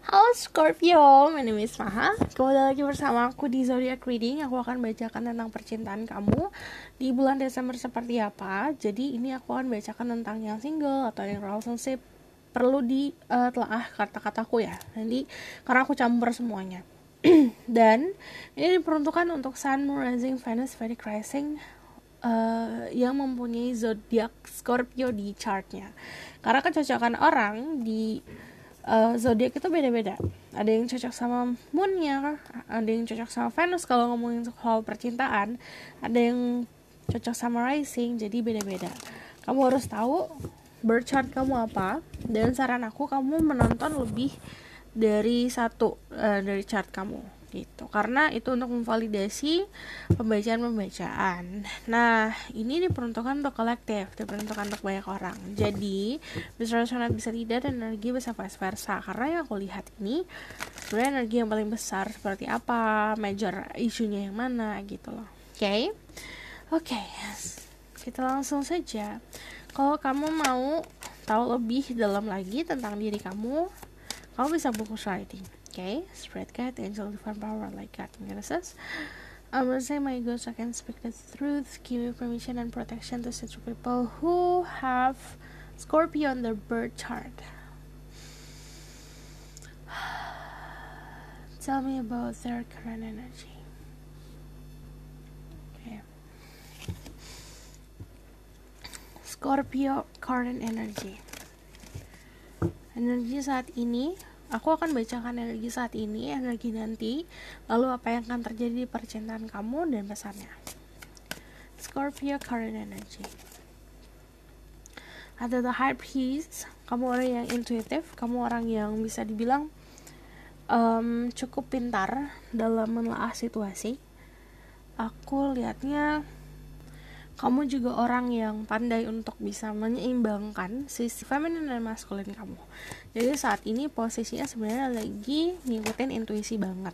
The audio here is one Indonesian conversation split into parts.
Halo Scorpio, my name is Maha. Kembali lagi bersama aku di Zodiac Reading. Aku akan bacakan tentang percintaan kamu di bulan Desember seperti apa. Jadi ini aku akan bacakan tentang yang single atau yang relationship. Perlu ditelaah kata-kataku ya. Nanti karena aku campur semuanya. Dan ini diperuntukkan untuk Sun, Moon, Rising, Venus, Vedic Rising yang mempunyai zodiak Scorpio di chartnya. Karena kecocokan orang di zodiak itu beda-beda. Ada yang cocok sama moonnya, ada yang cocok sama Venus kalau ngomongin soal percintaan, ada yang cocok sama rising, jadi beda-beda. Kamu harus tahu birth chart kamu apa, dan saran aku kamu menonton lebih dari satu dari chart kamu gitu, karena itu untuk memvalidasi pembacaan. Nah, ini diperuntukkan untuk kolektif, diperuntukkan untuk banyak orang. Jadi, bisa resonate, bisa tidak, dan energi bisa vice versa. Karena yang aku lihat ini, sebenarnya energi yang paling besar seperti apa, major isunya yang mana gitu loh. Oke, kita langsung saja. Kalau kamu mau tahu lebih dalam lagi tentang diri kamu bisa buku writing. Spread guide, angel, divine power, like God goddesses. I'm gonna say my ghost, I can speak the truth, give you permission and protection to such people who have Scorpio on their birth chart. Tell me about their current energy. Scorpio current energy. Energi saat ini, aku akan bacakan energi saat ini, energi nanti, lalu apa yang akan terjadi di percintaan kamu dan pesannya. Scorpio current energy. Ada the high priest, kamu orang yang intuitif, kamu orang yang bisa dibilang cukup pintar dalam menelaah situasi. Aku lihatnya kamu juga orang yang pandai untuk bisa menyeimbangkan sisi feminin dan maskulin kamu. Jadi saat ini posisinya sebenarnya lagi ngikutin intuisi banget.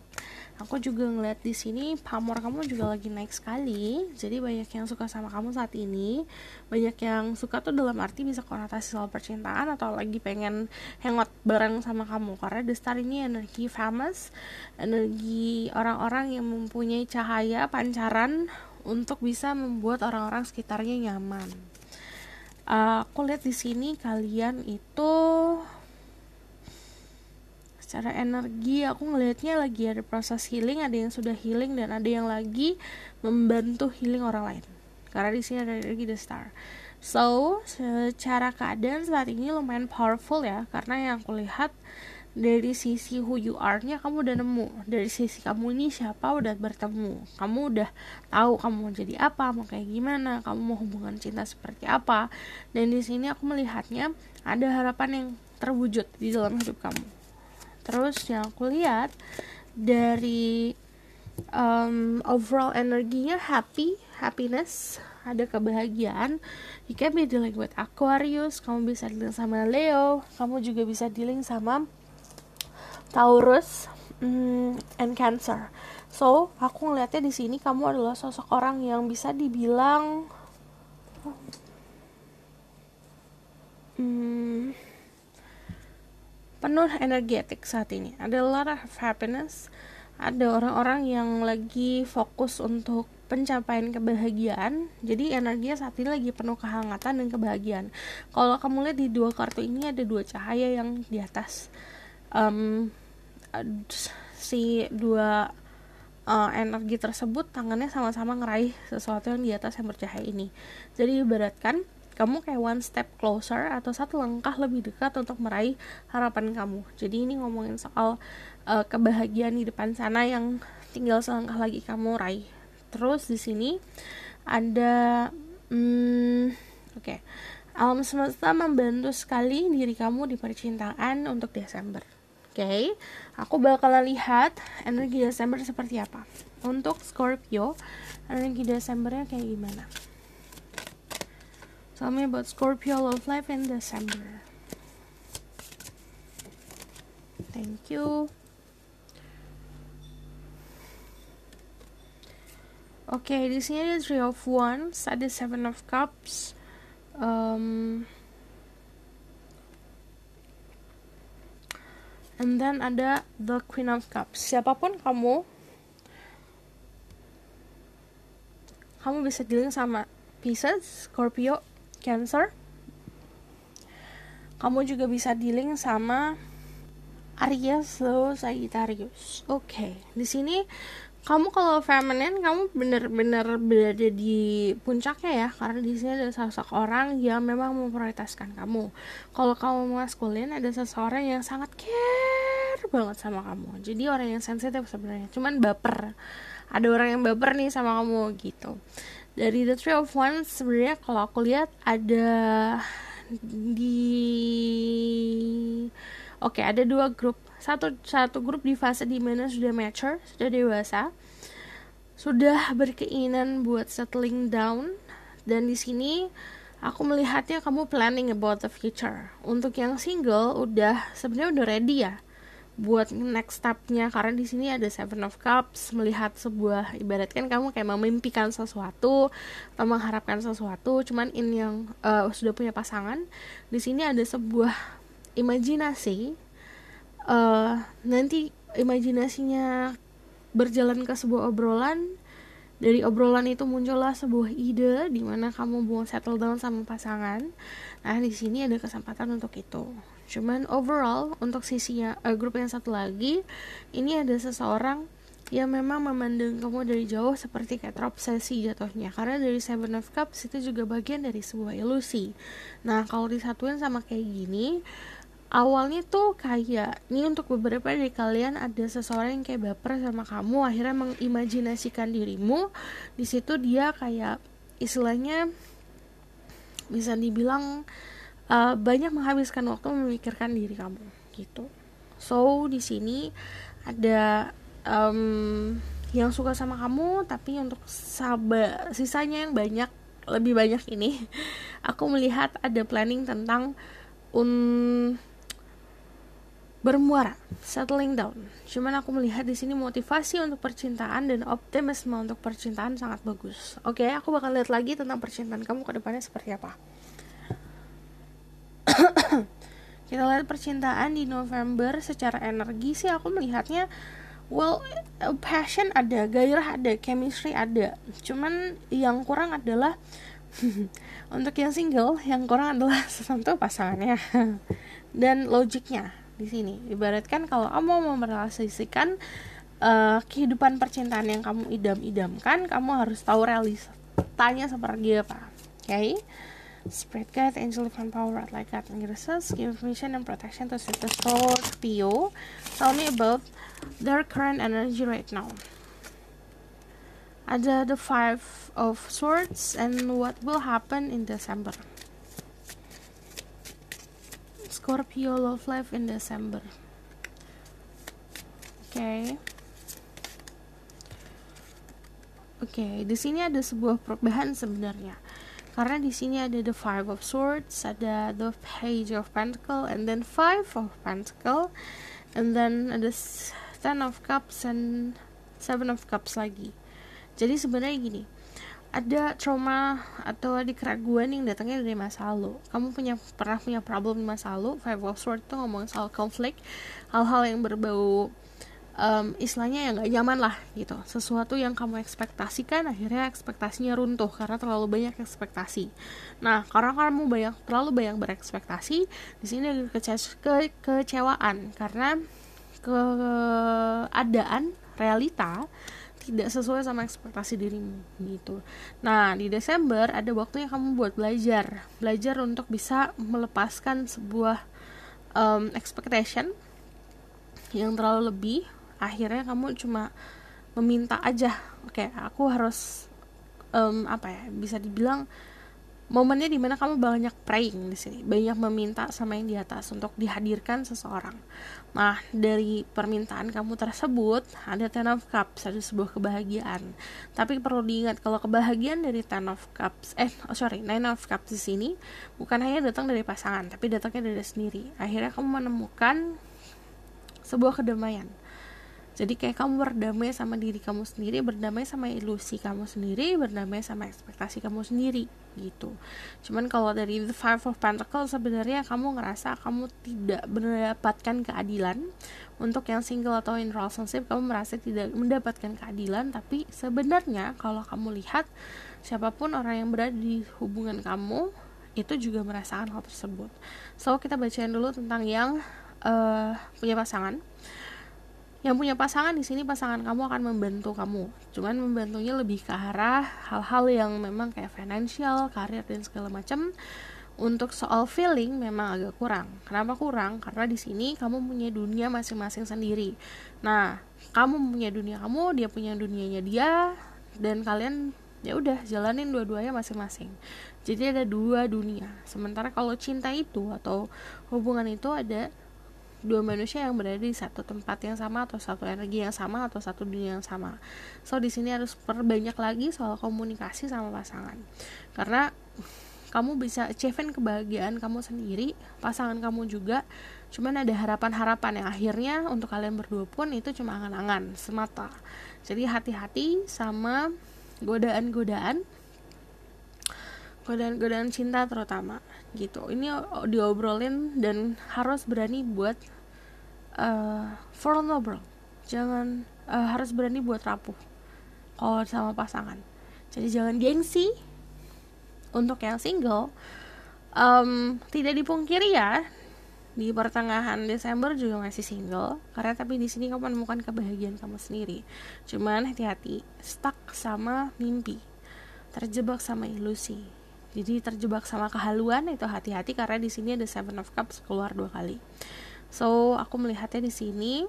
Aku juga ngeliat di sini pamor kamu juga lagi naik sekali. Jadi banyak yang suka sama kamu saat ini. Banyak yang suka tuh dalam arti bisa konotasi soal percintaan atau lagi pengen hangout bareng sama kamu. Karena The Star ini energi famous, energi orang-orang yang mempunyai cahaya pancaran untuk bisa membuat orang-orang sekitarnya nyaman. Aku lihat di sini kalian itu secara energi aku ngelihatnya lagi ada proses healing, ada yang sudah healing dan ada yang lagi membantu healing orang lain. Karena di sini ada energi The Star. So, secara keadaan saat ini lumayan powerful ya, karena yang aku lihat dari sisi who you are-nya kamu udah nemu. Dari sisi kamu ini siapa udah bertemu. Kamu udah tahu kamu mau jadi apa, mau kayak gimana, kamu mau hubungan cinta seperti apa. Dan di sini aku melihatnya ada harapan yang terwujud di dalam hidup kamu. Terus yang aku lihat dari overall energinya happiness, ada kebahagiaan. You can be dealing with Aquarius, kamu bisa dealing sama Leo, kamu juga bisa dealing sama Taurus and Cancer. So, aku ngeliatnya di sini kamu adalah sosok orang yang bisa dibilang penuh energetik saat ini. Ada a lot of happiness. Ada orang-orang yang lagi fokus untuk pencapaian kebahagiaan. Jadi energinya saat ini lagi penuh kehangatan dan kebahagiaan. Kalau kamu lihat di dua kartu ini ada dua cahaya yang di atas. Si dua energi tersebut tangannya sama-sama ngeraih sesuatu yang di atas yang bercahaya ini. Jadi ibaratkan kamu kayak one step closer atau satu langkah lebih dekat untuk meraih harapan kamu. Jadi ini ngomongin soal kebahagiaan di depan sana yang tinggal selangkah lagi kamu raih. Terus di sini ada alam semesta membantu sekali diri kamu di percintaan untuk Desember. Aku bakalan lihat energi Desember seperti apa. Untuk Scorpio, energi Desembernya kayak gimana? Tell me about Scorpio love life in December. Thank you. Di sini ada Three of Wands, ada Seven of Cups. And then ada the Queen of Cups. Siapapun kamu bisa dealing sama Pisces, Scorpio, Cancer. Kamu juga bisa dealing sama Aries, Leo, Sagittarius. Oke, di sini kamu kalau feminine, kamu benar-benar berada di puncaknya ya, karena di sini ada sosok orang yang memang memprioritaskan kamu. Kalau kamu maskulin, ada seseorang yang sangat care banget sama kamu. Jadi orang yang sensitif sebenarnya, cuman baper. Ada orang yang baper nih sama kamu gitu. Dari the Three of Wands sebenarnya kalau aku lihat ada ada dua grup. Satu grup di fase dimana sudah mature, sudah dewasa, sudah berkeinginan buat settling down, dan di sini aku melihatnya kamu planning about the future. Untuk yang single sebenarnya udah ready ya buat next step-nya, karena di sini ada Seven of Cups, melihat sebuah, ibaratkan kamu kayak memimpikan sesuatu atau mengharapkan sesuatu, cuman ini yang sudah punya pasangan. Di sini ada sebuah imajinasi, nanti imajinasinya berjalan ke sebuah obrolan. Dari obrolan itu muncullah sebuah ide di mana kamu mau settle down sama pasangan. Nah, di sini ada kesempatan untuk itu. Cuman overall untuk sisinya grup yang satu lagi, ini ada seseorang yang memang memandang kamu dari jauh seperti kayak terobsesi jatuhnya, karena dari Seven of Cups itu juga bagian dari sebuah ilusi. Nah, kalau disatuin sama kayak gini, awalnya tuh kayak ini untuk beberapa dari kalian ada seseorang yang kayak baper sama kamu, akhirnya mengimajinasikan dirimu di situ. Dia kayak istilahnya bisa dibilang banyak menghabiskan waktu memikirkan diri kamu gitu. So di sini ada yang suka sama kamu, tapi untuk sisanya yang lebih banyak ini aku melihat ada planning tentang bermuara, settling down. Cuman aku melihat di sini motivasi untuk percintaan dan optimisme untuk percintaan sangat bagus. Oke, aku bakal lihat lagi tentang percintaan kamu ke depannya seperti apa. Kita lihat percintaan di November. Secara energi sih aku melihatnya passion ada, gairah ada, chemistry ada. Cuman yang kurang adalah untuk yang single, yang kurang adalah sesuatu pasangannya dan logiknya. Di sini ibaratkan kalau kamu mau merealisasikan kehidupan percintaan yang kamu idam-idamkan, kamu harus tahu realitanya seperti apa. Okay? Spirit guide, angel divine power, like God and graces, give information and protection to the Scorpio. Tell me about their current energy right now. Ada the Five of Swords and what will happen in December. Scorpio love life in December. Oke, di sini ada sebuah perubahan sebenarnya. Karena di sini ada the Five of Swords, ada the Page of Pentacle, and then Five of Pentacle, and then ada Ten of Cups and Seven of Cups lagi. Jadi sebenarnya gini, ada trauma atau ada keraguan yang datangnya dari masa lalu. Kamu pernah punya problem di masa lalu. Five of Swords itu ngomong soal konflik, hal-hal yang berbau istilahnya yang gak nyaman lah gitu. Sesuatu yang kamu ekspektasikan, akhirnya ekspektasinya runtuh karena terlalu banyak ekspektasi. Nah, karena kamu terlalu banyak berekspektasi, di sini ada kekecewaan karena keadaan realita tidak sesuai sama ekspektasi dirimu gitu. Nah, di Desember ada waktunya kamu buat belajar untuk bisa melepaskan sebuah expectation yang terlalu lebih. Akhirnya kamu cuma meminta aja, oke, aku harus bisa dibilang momennya dimana kamu banyak praying di sini, banyak meminta sama yang di atas untuk dihadirkan seseorang. Nah, dari permintaan kamu tersebut ada Ten of Cups, ada sebuah kebahagiaan. Tapi perlu diingat kalau kebahagiaan dari Nine of Cups di sini bukan hanya datang dari pasangan, tapi datangnya dari sendiri. Akhirnya kamu menemukan sebuah kedamaian. Jadi kayak kamu berdamai sama diri kamu sendiri, berdamai sama ilusi kamu sendiri, berdamai sama ekspektasi kamu sendiri gitu. Cuman kalau dari the Five of Pentacles, sebenarnya kamu ngerasa kamu tidak mendapatkan keadilan. Untuk yang single atau in relationship, kamu merasa tidak mendapatkan keadilan. Tapi sebenarnya kalau kamu lihat, siapapun orang yang berada di hubungan kamu itu juga merasakan hal tersebut. So kita bacain dulu tentang yang punya pasangan. Yang punya pasangan di sini, pasangan kamu akan membantu kamu. Cuman membantunya lebih ke arah hal-hal yang memang kayak financial, karir dan segala macam. Untuk soal feeling memang agak kurang. Kenapa kurang? Karena di sini kamu punya dunia masing-masing sendiri. Nah, kamu punya dunia kamu, dia punya dunianya dia, dan kalian ya udah jalanin dua-duanya masing-masing. Jadi ada dua dunia. Sementara kalau cinta itu atau hubungan itu ada dua manusia yang berada di satu tempat yang sama, atau satu energi yang sama, atau satu dunia yang sama. So di sini harus perbanyak lagi soal komunikasi sama pasangan, karena kamu bisa achieve kebahagiaan kamu sendiri, pasangan kamu juga. Cuman ada harapan-harapan yang akhirnya untuk kalian berdua pun itu cuma angan-angan semata. Jadi hati-hati sama godaan-godaan cinta terutama gitu. Ini diobrolin dan harus berani buat vulnerable. Jangan harus berani buat rapuh kalau sama pasangan. Jadi jangan gengsi. Untuk yang single, tidak dipungkiri ya, di pertengahan Desember juga masih single, karena tapi di sini kamu menemukan kebahagiaan kamu sendiri. Cuman hati-hati, stuck sama mimpi, terjebak sama ilusi. Jadi terjebak sama kehaluan itu hati-hati, karena di sini ada Seven of Cups keluar 2 kali. So aku melihatnya di sini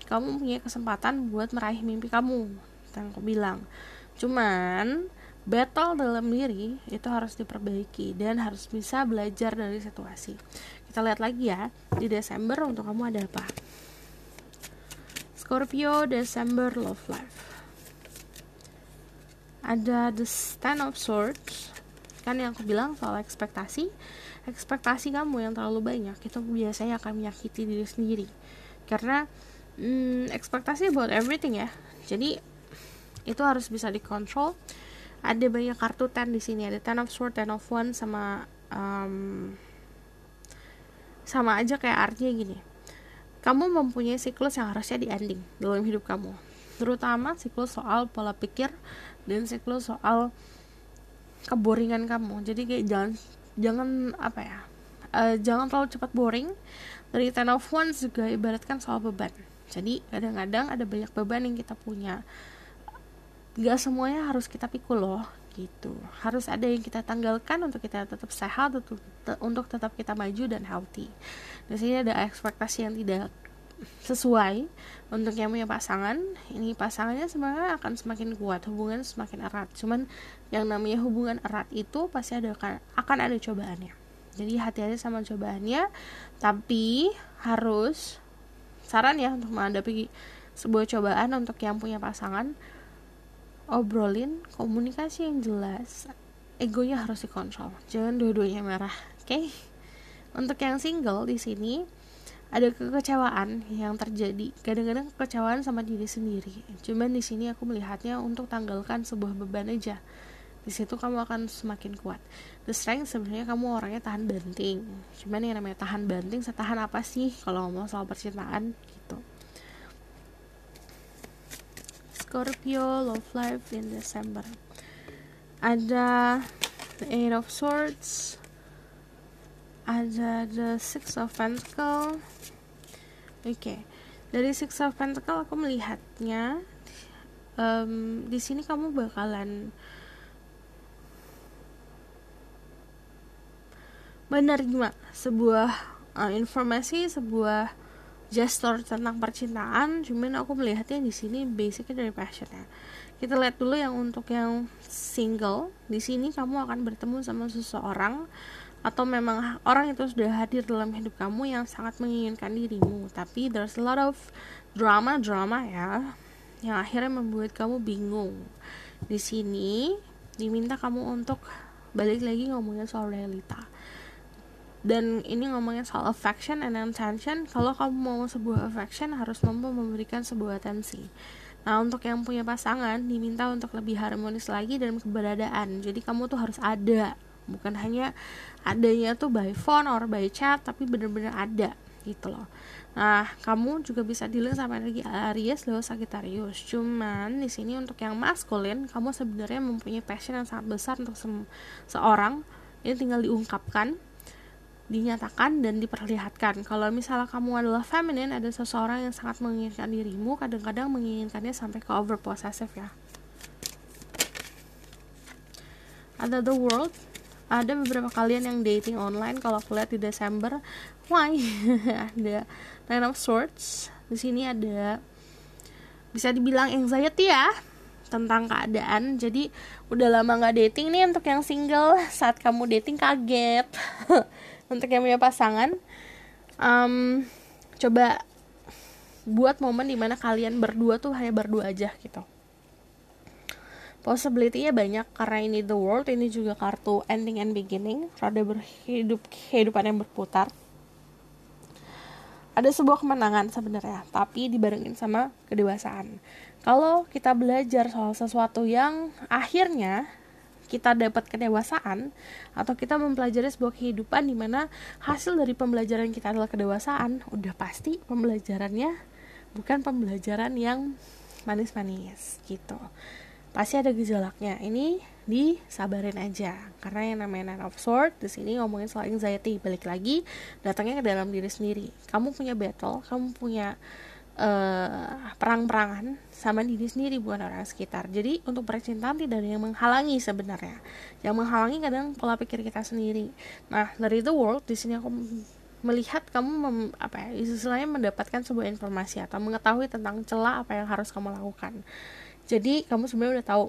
kamu punya kesempatan buat meraih mimpi kamu, yang aku bilang. Cuman battle dalam diri itu harus diperbaiki dan harus bisa belajar dari situasi. Kita lihat lagi ya, di Desember untuk kamu ada apa? Scorpio, Desember love life. Ada the Ten of Swords. Kan yang aku bilang soal ekspektasi kamu yang terlalu banyak itu biasanya akan menyakiti diri sendiri. Karena ekspektasi about everything ya. Jadi itu harus bisa dikontrol. Ada banyak kartu 10 di sini, ada Ten of Swords, Ten of Wands, sama aja kayak artinya gini. Kamu mempunyai siklus yang harusnya di ending dalam hidup kamu, terutama siklus soal pola pikir dan siklus soal keboringan kamu. Jadi kayak jangan jangan terlalu cepat boring. Dari Ten of Wands juga ibaratkan soal beban. Jadi kadang-kadang ada banyak beban yang kita punya, gak semuanya harus kita pikul loh gitu. Harus ada yang kita tanggalkan untuk kita tetap sehat, untuk tetap kita maju dan healthy. Di sini ada ekspektasi yang tidak sesuai untuk yang punya pasangan. Ini pasangannya sebenarnya akan semakin kuat, hubungan semakin erat. Cuman yang namanya hubungan erat itu pasti akan ada cobaannya. Jadi hati-hati sama cobaannya. Tapi harus, saran ya untuk menghadapi sebuah cobaan untuk yang punya pasangan, obrolin, komunikasi yang jelas, egonya harus dikontrol, jangan dua-duanya marah, oke? Untuk yang single di sini ada kekecewaan yang terjadi, kadang-kadang kekecewaan sama diri sendiri. Cuman di sini aku melihatnya untuk tanggalkan sebuah beban aja. Di situ kamu akan semakin kuat. The Strength sebenarnya kamu orangnya tahan banting. Cuman yang namanya tahan banting, setahan apa sih kalau ngomong soal percintaan gitu. Scorpio love life in December. Ada the Eight of Swords, ada the Six of Pentacles. Oke. Dari Six of Pentacles aku melihatnya di sini kamu bakalan menerima sebuah informasi, sebuah gesture tentang percintaan. Cuman aku melihatnya di sini basicnya dari passionnya. Kita lihat dulu yang untuk yang single. Di sini kamu akan bertemu sama seseorang, atau memang orang itu sudah hadir dalam hidup kamu yang sangat menginginkan dirimu. Tapi there's a lot of drama ya, yang akhirnya membuat kamu bingung. Di sini diminta kamu untuk balik lagi ngomongin soal realita. Dan ini ngomongin soal affection and attention. Kalau kamu mau sebuah affection, harus mampu memberikan sebuah atensi. Nah, untuk yang punya pasangan, diminta untuk lebih harmonis lagi dalam keberadaan. Jadi kamu tuh harus ada, bukan hanya adanya tuh by phone or by chat, tapi benar-benar ada gitu loh. Nah, kamu juga bisa dealing sama energi Aries lewat Sagittarius. Cuman di sini untuk yang maskulin, kamu sebenarnya mempunyai passion yang sangat besar untuk seorang. Ini tinggal diungkapkan, dinyatakan, dan diperlihatkan. Kalau misalnya kamu adalah feminine, ada seseorang yang sangat menginginkan dirimu, kadang-kadang menginginkannya sampai ke over possessive ya. Ada The World. Ada beberapa kalian yang dating online. Kalau aku lihat di Desember, why? Ada Nine of Swords. Di sini ada, bisa dibilang anxiety ya, tentang keadaan. Jadi udah lama nggak dating nih. Untuk yang single, saat kamu dating kaget. Untuk yang punya pasangan, coba buat momen dimana kalian berdua tuh hanya berdua aja gitu. Possibility-nya banyak karena ini The World, ini juga kartu ending and beginning, rada kehidupan yang berputar. Ada sebuah kemenangan sebenarnya, tapi dibarengin sama kedewasaan. Kalau kita belajar soal sesuatu yang akhirnya kita dapat kedewasaan, atau kita mempelajari sebuah kehidupan di mana hasil dari pembelajaran kita adalah kedewasaan, udah pasti pembelajarannya bukan pembelajaran yang manis-manis gitu. Pasti ada gejalaknya. Ini disabarin aja, karena yang namanya Nine of Swords di sini ngomongin soal anxiety. Balik lagi, datangnya ke dalam diri sendiri. Kamu punya battle, kamu punya perang-perangan sama diri sendiri, bukan orang sekitar. Jadi untuk percintaan tidak ada yang menghalangi sebenarnya. Yang menghalangi kadang pola pikir kita sendiri. Nah, dari The World di sini aku melihat kamu istilahnya mendapatkan sebuah informasi atau mengetahui tentang celah apa yang harus kamu lakukan. Jadi kamu sebenarnya udah tahu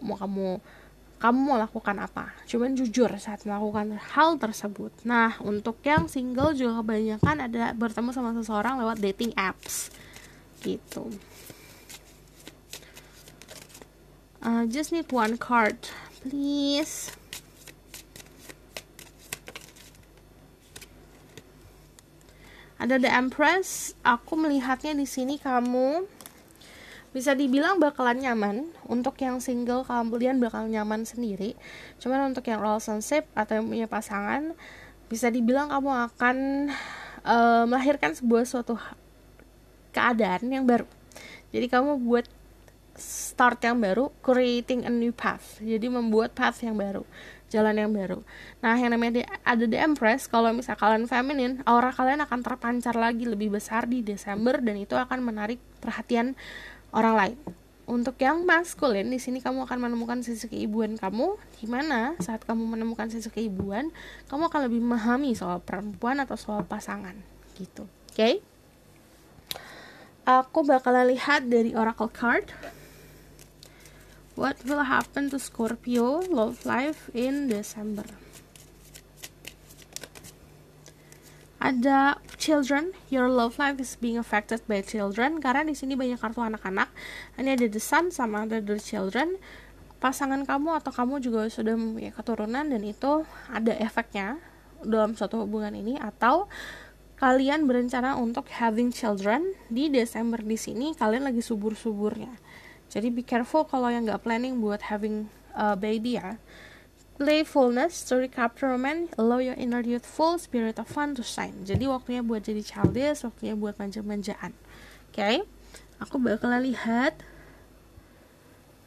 kamu mau lakukan apa. Cuman jujur saat melakukan hal tersebut. Nah, untuk yang single juga kebanyakan ada bertemu sama seseorang lewat dating apps gitu. Just need one card, please. Ada The Empress. Aku melihatnya di sini kamu bisa dibilang bakalan nyaman. Untuk yang single, kalian bakal nyaman sendiri. Cuman untuk yang relationship atau yang punya pasangan, bisa dibilang kamu akan melahirkan suatu keadaan yang baru. Jadi kamu buat start yang baru, creating a new path. Jadi membuat path yang baru, jalan yang baru. Nah, yang namanya ada The Empress. Kalau misal kalian feminine, aura kalian akan terpancar lagi lebih besar di Desember, dan itu akan menarik perhatian orang lain. Untuk yang maskulin, di sini kamu akan menemukan sisi keibuan kamu, di mana saat kamu menemukan sisi keibuan, kamu akan lebih memahami soal perempuan atau soal pasangan gitu. Oke? Aku bakalan lihat dari Oracle card. What will happen to Scorpio love life in December? Ada children, your love life is being affected by children, karena di sini banyak kartu anak-anak. Ini ada the sun sama ada the children. Pasangan kamu atau kamu juga sudah mempunyai keturunan, dan itu ada efeknya dalam suatu hubungan ini, atau kalian berencana untuk having children di Desember. Di sini kalian lagi subur-suburnya. Jadi be careful kalau yang nggak planning buat having a baby ya. Playfulness to recapture romance, allow your inner youthful spirit of fun to shine. Jadi waktunya buat jadi childish, waktunya buat manja-manjaan. Oke? Aku bakalan lihat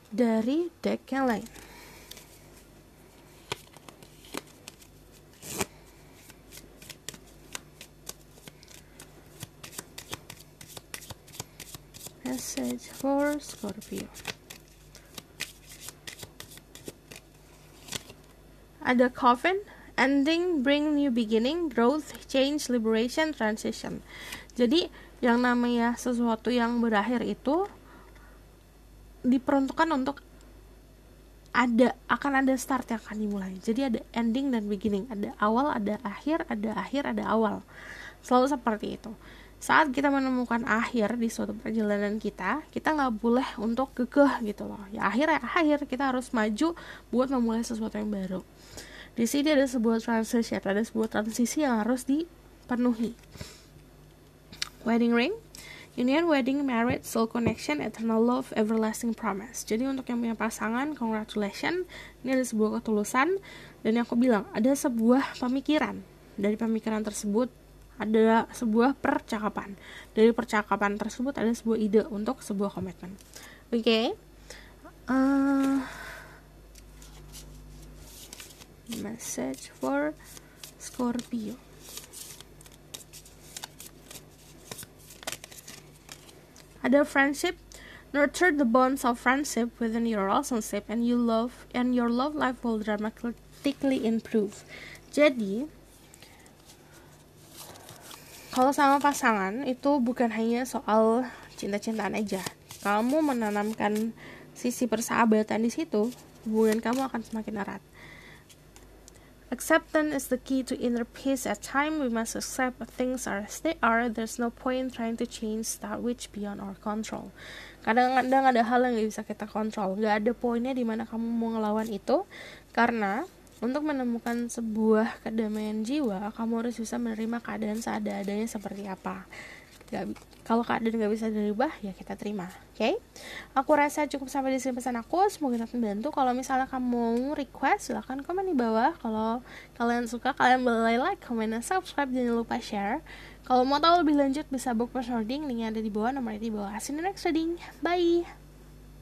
dari deck yang lain. Message for Scorpio. Ada Coffin, ending, bring new beginning, growth, change, liberation, transition. Jadi yang namanya sesuatu yang berakhir itu diperuntukkan untuk akan ada start yang akan dimulai. Jadi ada ending dan beginning, ada awal, ada akhir, ada awal. Selalu seperti itu. Saat kita menemukan akhir di suatu perjalanan kita nggak boleh untuk kekeh gitu loh. Ya akhir, kita harus maju buat memulai sesuatu yang baru. Di sini ada sebuah transition, ada sebuah transisi yang harus dipenuhi. Wedding ring, union, wedding, marriage, soul connection, eternal love, everlasting promise. Jadi untuk yang punya pasangan, congratulations. Ini ada sebuah ketulusan. Dan yang aku bilang, ada sebuah pemikiran. Dari pemikiran tersebut ada sebuah percakapan. Dari percakapan tersebut ada sebuah ide untuk sebuah komitmen. Oke. Message for Scorpio. Ada friendship, nurture the bonds of friendship within your relationship, and your love life will dramatically improve. Jadi, kalau sama pasangan itu bukan hanya soal cinta-cintaan aja. Kamu menanamkan sisi persahabatan di situ, hubungan kamu akan semakin erat. Acceptance is the key to inner peace. At time we must accept things as they are. There's no point trying to change that which beyond our control. Kadang-kadang ada hal yang gak bisa kita kontrol. Gak ada poinnya dimana kamu mau ngelawan itu. Karena untuk menemukan sebuah kedamaian jiwa, kamu harus bisa menerima keadaan seada-adanya seperti apa. Kalau keadaan gak bisa dirubah, ya kita terima. Oke? Aku rasa cukup sampai di sini pesan aku. Semoga dapat membantu. Kalau misalnya kamu mau request, silahkan komen di bawah. Kalau kalian suka, kalian boleh like, comment, dan subscribe. Jangan lupa share. Kalau mau tahu lebih lanjut, bisa book personal reading. Linknya ada di bawah, nomornya di bawah. See you next reading. Bye!